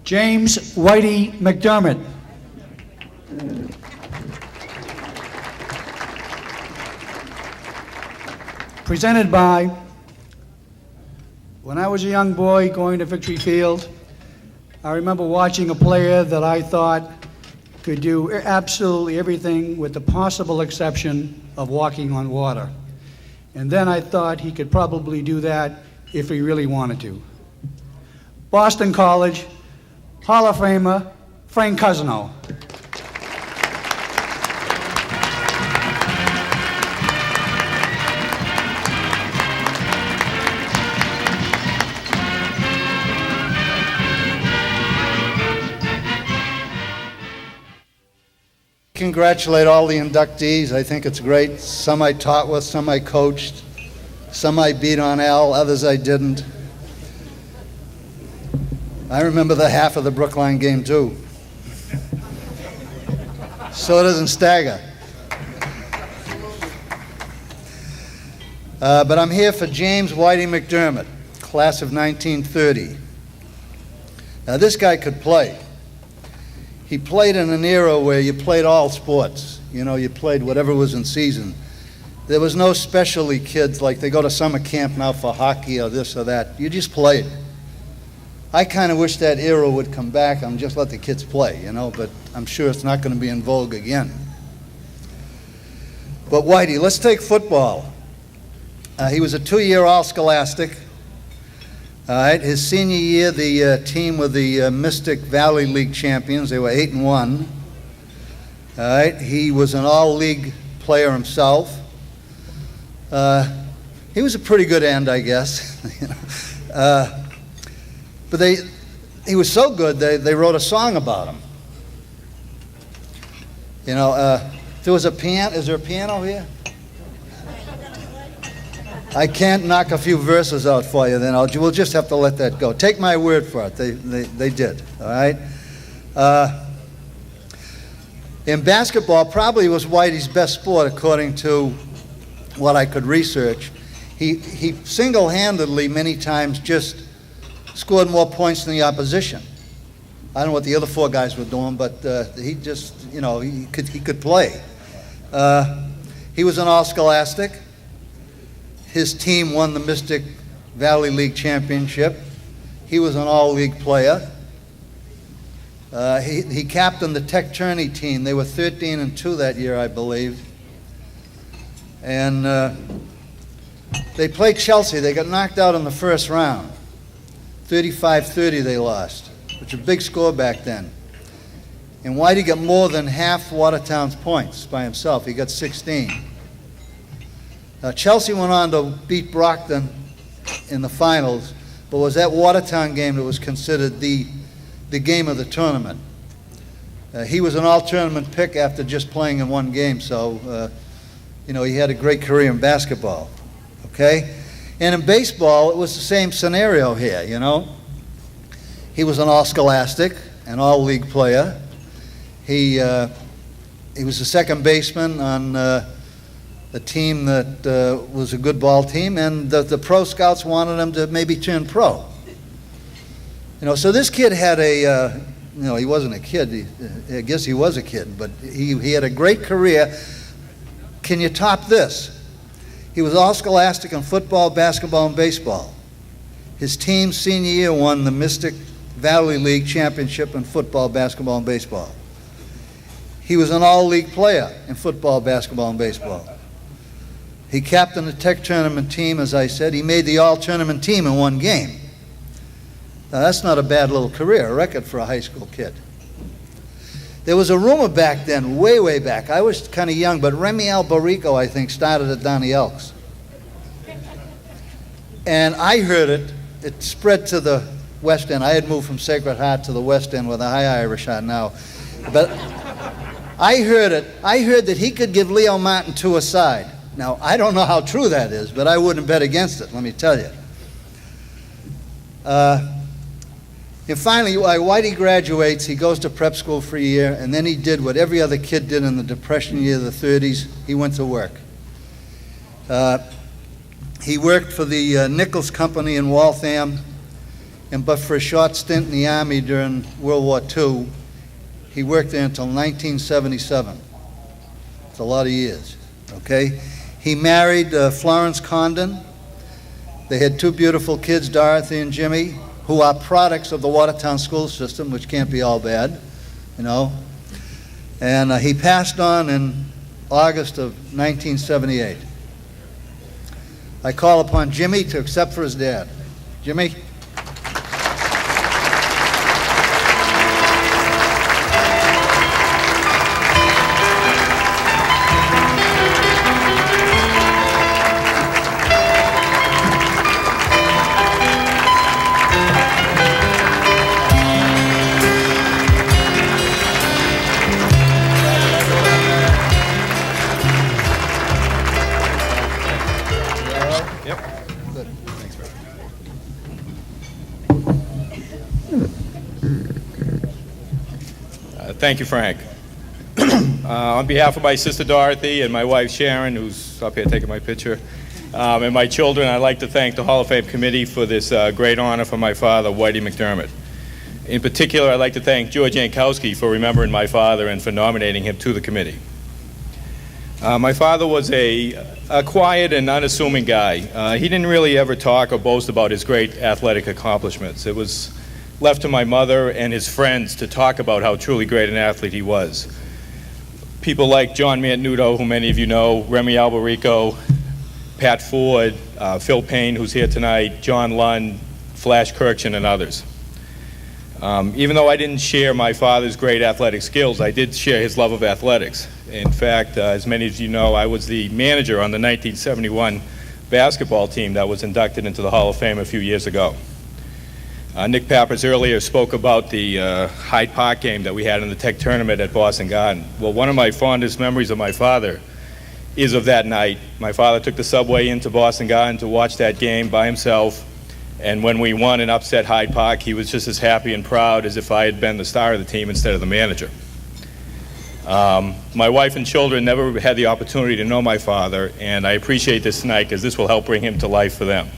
James Whitey McDermott. Presented by, when I was a young boy going to Victory Field, I remember watching a player that I thought could do absolutely everything with the possible exception of walking on water. And then I thought he could probably do that if he really wanted to. Boston College Hall of Famer, Frank Cousino. Congratulate all the inductees. I think it's great. Some I taught with, some I coached, some I beat on Al, others I didn't. I remember the half of the Brookline game too. So doesn't Stagger. But I'm here for James Whitey McDermott, class of 1930. Now this guy could play. He played in an era where you played all sports. You know, you played whatever was in season. There was no specialty kids like they go to summer camp now for hockey or this or that. You just played. I kind of wish that era would come back and just let the kids play, you know, but I'm sure it's not going to be in vogue again. But Whitey, let's take football. He was a 2-year All-Scholastic. All right, his senior year, the team were the Mystic Valley League champions. They were 8-1. All right, he was an all-league player himself. He was a pretty good end, I guess. You know. But he was so good, they wrote a song about him. You know, if there was a piano, is there a piano here? I can't knock a few verses out for you, then we'll just have to let that go. Take my word for it, they did, all right? In basketball, probably was Whitey's best sport, according to what I could research. He single-handedly, many times, just scored more points than the opposition. I don't know what the other 4 guys were doing, but he just, you know, he could play. He was an All-Scholastic. His team won the Mystic Valley League Championship. He was an all-league player. He captained the Tech Tourney team. They were 13-2 that year, I believe. And they played Chelsea. They got knocked out in the first round. 35-30 they lost, which was a big score back then. And Whitey got more than half Watertown's points by himself. He got 16. Chelsea went on to beat Brockton in the finals, but was that Watertown game that was considered the game of the tournament. He was an all-tournament pick after just playing in one game, so you know, he had a great career in basketball. Okay? And in baseball, it was the same scenario here, you know. He was an All-Scholastic, an all-league player. He was a second baseman on a team that was a good ball team, and the pro scouts wanted him to maybe turn pro. You know, so this kid had you know, he wasn't a kid. I guess he was a kid, but he had a great career. Can you top this? He was all-scholastic in football, basketball, and baseball. His team senior year won the Mystic Valley League Championship in football, basketball, and baseball. He was an all-league player in football, basketball, and baseball. He captained the Tech Tournament team, as I said. He made the all-tournament team in one game. Now, that's not a bad little career, a record for a high school kid. There was a rumor back then, way, way back. I was kind of young, but Remy Albarico, I think, started at Donnie Elks. And I heard it. It spread to the West End. I had moved from Sacred Heart to the West End where the High Irish are now. But I heard it. I heard that he could give Leo Martin 2 a side. Now, I don't know how true that is, but I wouldn't bet against it, let me tell you. And finally, Whitey graduates, he goes to prep school for a year, and then he did what every other kid did in the Depression year of the 30s. He went to work. He worked for the Nichols Company in Waltham, but for a short stint in the Army during World War II, he worked there until 1977. It's a lot of years, okay? He married Florence Condon. They had two beautiful kids, Dorothy and Jimmy, who are products of the Watertown school system, which can't be all bad, you know. And he passed on in August of 1978. I call upon Jimmy to accept for his dad. Jimmy? Thank you, Frank. On behalf of my sister Dorothy and my wife Sharon, who's up here taking my picture, and my children, I'd like to thank the Hall of Fame committee for this great honor for my father, Whitey McDermott. In particular, I'd like to thank George Jankowski for remembering my father and for nominating him to the committee. My father was a quiet and unassuming guy. He didn't really ever talk or boast about his great athletic accomplishments. It was left to my mother and his friends to talk about how truly great an athlete he was. People like John Mantenuto, who many of you know, Remy Alberico, Pat Ford, Phil Payne, who's here tonight, John Lund, Flash Kirkchen, and others. Even though I didn't share my father's great athletic skills, I did share his love of athletics. In fact, as many of you know, I was the manager on the 1971 basketball team that was inducted into the Hall of Fame a few years ago. Nick Pappas earlier spoke about the Hyde Park game that we had in the Tech tournament at Boston Garden. Well, one of my fondest memories of my father is of that night. My father took the subway into Boston Garden to watch that game by himself, and when we won and upset Hyde Park, he was just as happy and proud as if I had been the star of the team instead of the manager. My wife and children never had the opportunity to know my father, and I appreciate this tonight because this will help bring him to life for them.